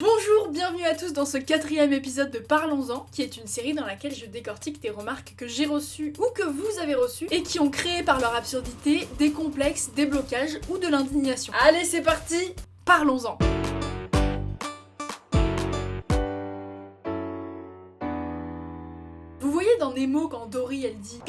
Bonjour, bienvenue à tous dans ce 4e épisode de Parlons-en, qui est une série dans laquelle je décortique des remarques que j'ai reçues ou que vous avez reçues et qui ont créé par leur absurdité des complexes, des blocages ou de l'indignation. Allez, c'est parti, parlons-en. Vous voyez dans Nemo quand Dory elle dit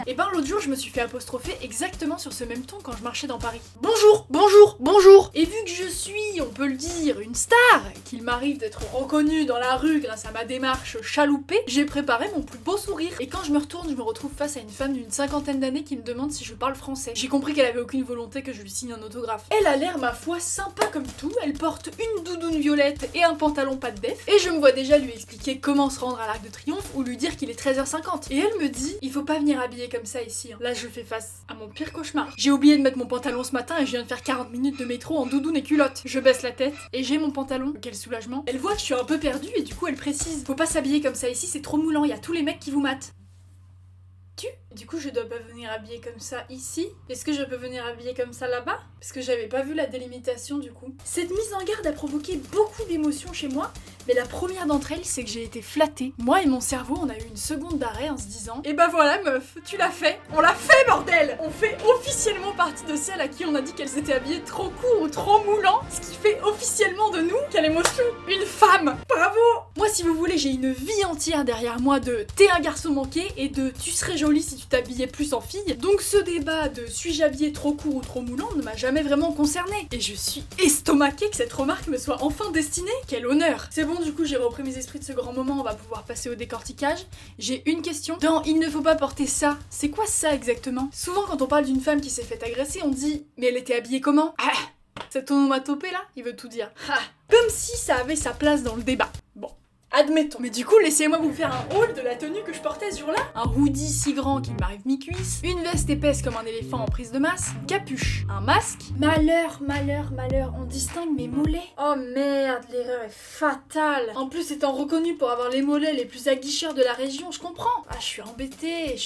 et ben l'autre jour je me suis fait apostropher exactement sur ce même ton quand je marchais dans Paris. Bonjour, bonjour, bonjour. Et vu que je suis, on peut le dire, une star, qu'il m'arrive d'être reconnue dans la rue grâce à ma démarche chaloupée, j'ai préparé mon plus beau sourire. Et quand je me retourne, je me retrouve face à une femme d'une 50aine d'années qui me demande si je parle français. J'ai compris qu'elle avait aucune volonté que je lui signe un autographe. Elle a l'air, ma foi, sympa comme tout, elle porte une doudoune violette et un pantalon pas de def, et je me vois déjà lui expliquer comment se rendre à l'Arc de Triomphe ou lui dire qu'il est 13h50. Et elle me dit, il faut pas venir habillé comme ça ici. Là je fais face à mon pire cauchemar. J'ai oublié de mettre mon pantalon ce matin et je viens de faire 40 minutes de métro en doudoune et culotte. Je baisse la tête et j'ai mon pantalon. Quel soulagement. Elle voit que je suis un peu perdue et du coup elle précise, faut pas s'habiller comme ça ici, c'est trop moulant, il y a tous les mecs qui vous matent. Du coup je dois pas venir habillée comme ça ici. Est-ce que je peux venir habillée comme ça là-bas? Parce que j'avais pas vu la délimitation du coup. Cette mise en garde a provoqué beaucoup d'émotions chez moi, mais la première d'entre elles c'est que j'ai été flattée. Moi et mon cerveau on a eu une seconde d'arrêt en se disant et bah voilà meuf, tu l'as fait, on l'a fait bordel. On fait officiellement partie de celles à qui on a dit qu'elles s'étaient habillées trop court ou trop moulant, ce qui fait officiellement de nous, quelle émotion, une femme. Bravo. Moi si vous voulez j'ai une vie entière derrière moi de t'es un garçon manqué et de tu serais jolie si tu t'habillais plus en fille. Donc ce débat de suis-je habillée trop court ou trop moulant ne m'a jamais vraiment concernée. Et je suis estomaquée que cette remarque me soit enfin destinée. Quel honneur. C'est bon, du coup j'ai repris mes esprits de ce grand moment, on va pouvoir passer au décortiquage. J'ai une question. Dans il ne faut pas porter ça, c'est quoi ça exactement? Souvent quand on parle d'une femme qui s'est fait agresser, on dit mais elle était habillée comment? Ah, cette onomatopée là, il veut tout dire. Ah, comme si ça avait sa place dans le débat. Bon. Admettons. Mais du coup, laissez-moi vous faire un haul de la tenue que je portais ce jour-là. Un hoodie si grand qu'il m'arrive mi-cuisse, une veste épaisse comme un éléphant en prise de masse, une capuche, un masque. Malheur, malheur, malheur, on distingue mes mollets. Oh merde, l'erreur est fatale. En plus, étant reconnu pour avoir les mollets les plus aguicheurs de la région, je comprends. Ah, je suis embêtée.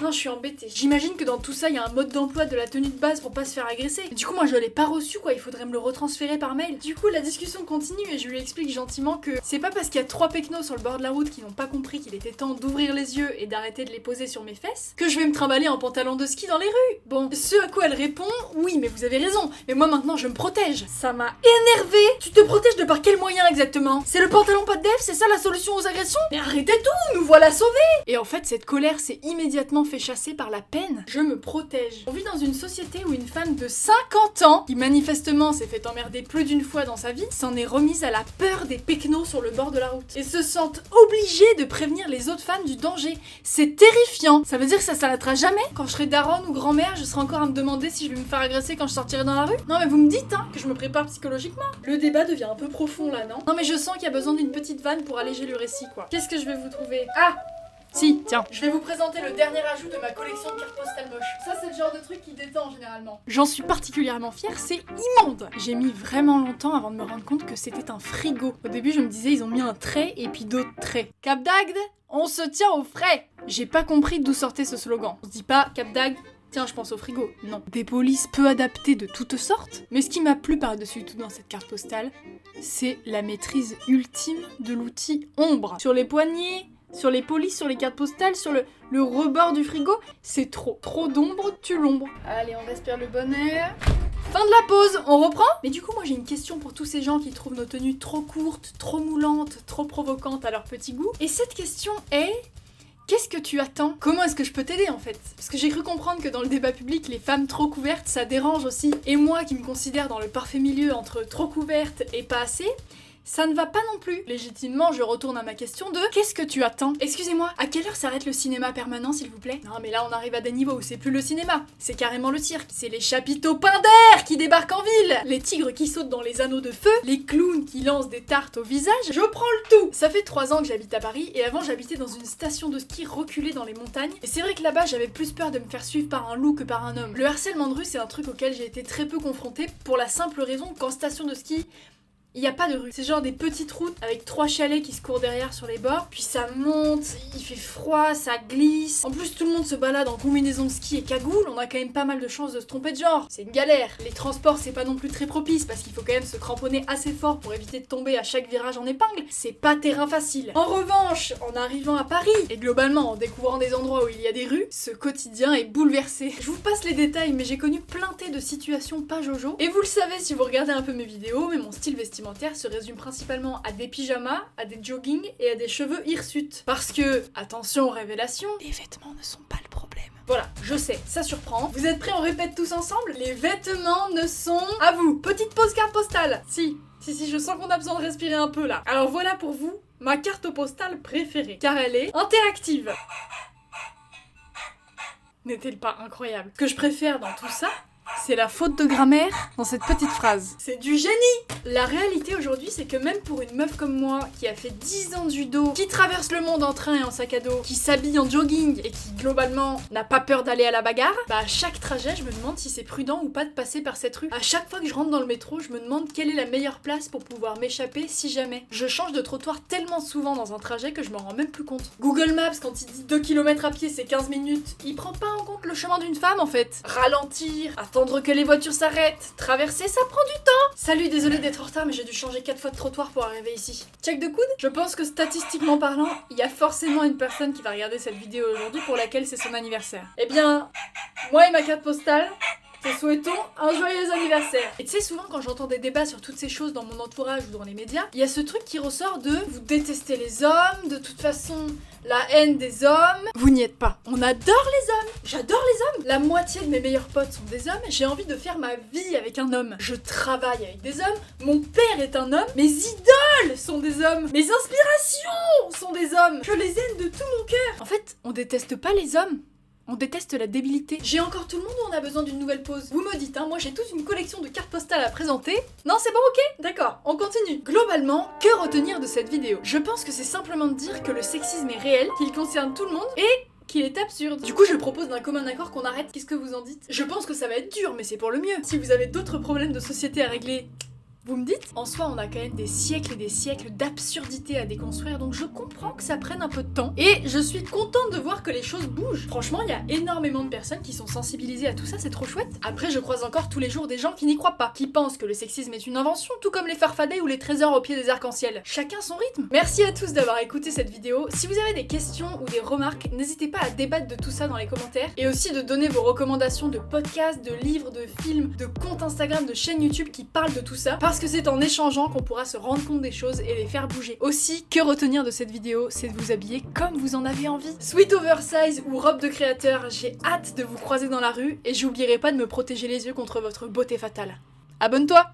Non, je suis embêtée. J'imagine que dans tout ça, il y a un mode d'emploi de la tenue de base pour pas se faire agresser. Du coup, moi, je l'ai pas reçu, quoi. Il faudrait me le retransférer par mail. Du coup, la discussion continue et je lui explique gentiment que c'est pas parce qu'il y a 3 pecnos sur le bord de la route qui n'ont pas compris qu'il était temps d'ouvrir les yeux et d'arrêter de les poser sur mes fesses que je vais me trimballer en pantalon de ski dans les rues. Bon, ce à quoi elle répond, oui, mais vous avez raison. Mais moi, maintenant, je me protège. Ça m'a énervée. Tu te protèges de par quel moyen exactement? C'est le pantalon pas de def? C'est ça la solution aux agressions? Mais arrêtez tout, nous voilà sauvés. Et en fait, cette colère s'est immédiatement fait chasser par la peine. Je me protège. On vit dans une société où une femme de 50 ans, qui manifestement s'est fait emmerder plus d'une fois dans sa vie, s'en est remise à la peur des pecnos sur le bord de la route. Et se sentent obligées de prévenir les autres femmes du danger. C'est terrifiant. Ça veut dire que ça s'arrêtera jamais? Quand je serai daronne ou grand-mère, je serai encore à me demander si je vais me faire agresser quand je sortirai dans la rue? Non mais vous me dites, hein, que je me prépare psychologiquement. Le débat devient un peu profond là, non? Non mais je sens qu'il y a besoin d'une petite vanne pour alléger le récit, quoi. Qu'est-ce que je vais vous trouver? Ah! Si, tiens. Je vais vous présenter le dernier ajout de ma collection de cartes postales moches. Ça, c'est le genre de truc qui détend généralement. J'en suis particulièrement fière, c'est immonde. J'ai mis vraiment longtemps avant de me rendre compte que c'était un frigo. Au début, je me disais, ils ont mis un trait et puis d'autres traits. Cap d'Agde, on se tient au frais. J'ai pas compris d'où sortait ce slogan. On se dit pas Cap d'Agde, tiens, je pense au frigo. Non. Des polices peu adaptées de toutes sortes. Mais ce qui m'a plu par-dessus tout dans cette carte postale, c'est la maîtrise ultime de l'outil ombre. Sur les poignets, sur les polices, sur les cartes postales, sur le rebord du frigo, c'est trop. Trop d'ombre, tue l'ombre. Allez, on respire le bon air. Fin de la pause, on reprend? Mais du coup, moi j'ai une question pour tous ces gens qui trouvent nos tenues trop courtes, trop moulantes, trop provocantes à leur petit goût. Et cette question est... qu'est-ce que tu attends? Comment est-ce que je peux t'aider en fait? Parce que j'ai cru comprendre que dans le débat public, les femmes trop couvertes, ça dérange aussi. Et moi qui me considère dans le parfait milieu entre trop couvertes et pas assez, ça ne va pas non plus. Légitimement, je retourne à ma question de qu'est-ce que tu attends? Excusez-moi, à quelle heure s'arrête le cinéma permanent, s'il vous plaît? Non, mais là, on arrive à des niveaux où c'est plus le cinéma, c'est carrément le cirque. C'est les chapiteaux peints d'air qui débarquent en ville, les tigres qui sautent dans les anneaux de feu, les clowns qui lancent des tartes au visage. Je prends le tout! Ça fait 3 ans que j'habite à Paris, et avant, j'habitais dans une station de ski reculée dans les montagnes. Et c'est vrai que là-bas, j'avais plus peur de me faire suivre par un loup que par un homme. Le harcèlement de rue, c'est un truc auquel j'ai été très peu confrontée, pour la simple raison qu'en station de ski, Il n'y a pas de rue. C'est genre des petites routes avec 3 chalets qui se courent derrière sur les bords. Puis ça monte, il fait froid, ça glisse. En plus, tout le monde se balade en combinaison de ski et cagoule. On a quand même pas mal de chances de se tromper de genre. C'est une galère. Les transports, c'est pas non plus très propice parce qu'il faut quand même se cramponner assez fort pour éviter de tomber à chaque virage en épingle. C'est pas terrain facile. En revanche, en arrivant à Paris et globalement en découvrant des endroits où il y a des rues, ce quotidien est bouleversé. Je vous passe les détails, mais j'ai connu peinté de situations pas jojo. Et vous le savez si vous regardez un peu mes vidéos, mais mon style vestimentaire se résume principalement à des pyjamas, à des joggings et à des cheveux hirsutes. Parce que, attention révélation, les vêtements ne sont pas le problème. Voilà, je sais, ça surprend. Vous êtes prêts, on répète tous ensemble? Les vêtements ne sont... À vous. Petite pause carte postale. Si, je sens qu'on a besoin de respirer un peu là. Alors voilà pour vous, ma carte postale préférée. Car elle est interactive. N'est-elle pas incroyable? Ce que je préfère dans tout ça, c'est la faute de grammaire dans cette petite phrase. C'est du génie! La réalité aujourd'hui, c'est que même pour une meuf comme moi, qui a fait 10 ans de judo, qui traverse le monde en train et en sac à dos, qui s'habille en jogging et qui globalement n'a pas peur d'aller à la bagarre, bah à chaque trajet, je me demande si c'est prudent ou pas de passer par cette rue. À chaque fois que je rentre dans le métro, je me demande quelle est la meilleure place pour pouvoir m'échapper si jamais. Je change de trottoir tellement souvent dans un trajet que je m'en rends même plus compte. Google Maps, quand il dit 2 km à pied, c'est 15 minutes, il prend pas en compte le chemin d'une femme en fait. Ralentir, attendre que les voitures s'arrêtent, traverser, ça prend du temps. Salut, désolé d'être en retard, mais j'ai dû changer 4 fois de trottoir pour arriver ici. Check de coude? Je pense que statistiquement parlant, il y a forcément une personne qui va regarder cette vidéo aujourd'hui pour laquelle c'est son anniversaire. Eh bien, moi et ma carte postale, te souhaitons un joyeux anniversaire. Et tu sais, souvent quand j'entends des débats sur toutes ces choses dans mon entourage ou dans les médias, il y a ce truc qui ressort de vous détestez les hommes, de toute façon la haine des hommes. Vous n'y êtes pas. On adore les hommes. J'adore les hommes. La moitié de mes meilleurs potes sont des hommes. J'ai envie de faire ma vie avec un homme. Je travaille avec des hommes. Mon père est un homme. Mes idoles sont des hommes. Mes inspirations sont des hommes. Je les aime de tout mon cœur. En fait, on déteste pas les hommes. On déteste la débilité. J'ai encore tout le monde ou on a besoin d'une nouvelle pause? Vous me dites, hein, moi j'ai toute une collection de cartes postales à présenter. Non, c'est bon, ok? D'accord, on continue. Globalement, que retenir de cette vidéo? Je pense que c'est simplement de dire que le sexisme est réel, qu'il concerne tout le monde et qu'il est absurde. Du coup, je propose d'un commun accord qu'on arrête. Qu'est-ce que vous en dites? Je pense que ça va être dur, mais c'est pour le mieux. Si vous avez d'autres problèmes de société à régler, vous me dites? En soi, on a quand même des siècles et des siècles d'absurdité à déconstruire, donc je comprends que ça prenne un peu de temps. Et je suis contente de voir que les choses bougent. Franchement, il y a énormément de personnes qui sont sensibilisées à tout ça, c'est trop chouette. Après, je croise encore tous les jours des gens qui n'y croient pas, qui pensent que le sexisme est une invention, tout comme les farfadets ou les trésors au pied des arcs-en-ciel. Chacun son rythme. Merci à tous d'avoir écouté cette vidéo. Si vous avez des questions ou des remarques, n'hésitez pas à débattre de tout ça dans les commentaires, et aussi de donner vos recommandations de podcasts, de livres, de films, de comptes Instagram, de chaînes YouTube qui parlent de tout ça. Parce que c'est en échangeant qu'on pourra se rendre compte des choses et les faire bouger. Aussi, que retenir de cette vidéo, c'est de vous habiller comme vous en avez envie. Sweat oversize ou robe de créateur, j'ai hâte de vous croiser dans la rue et j'oublierai pas de me protéger les yeux contre votre beauté fatale. Abonne-toi!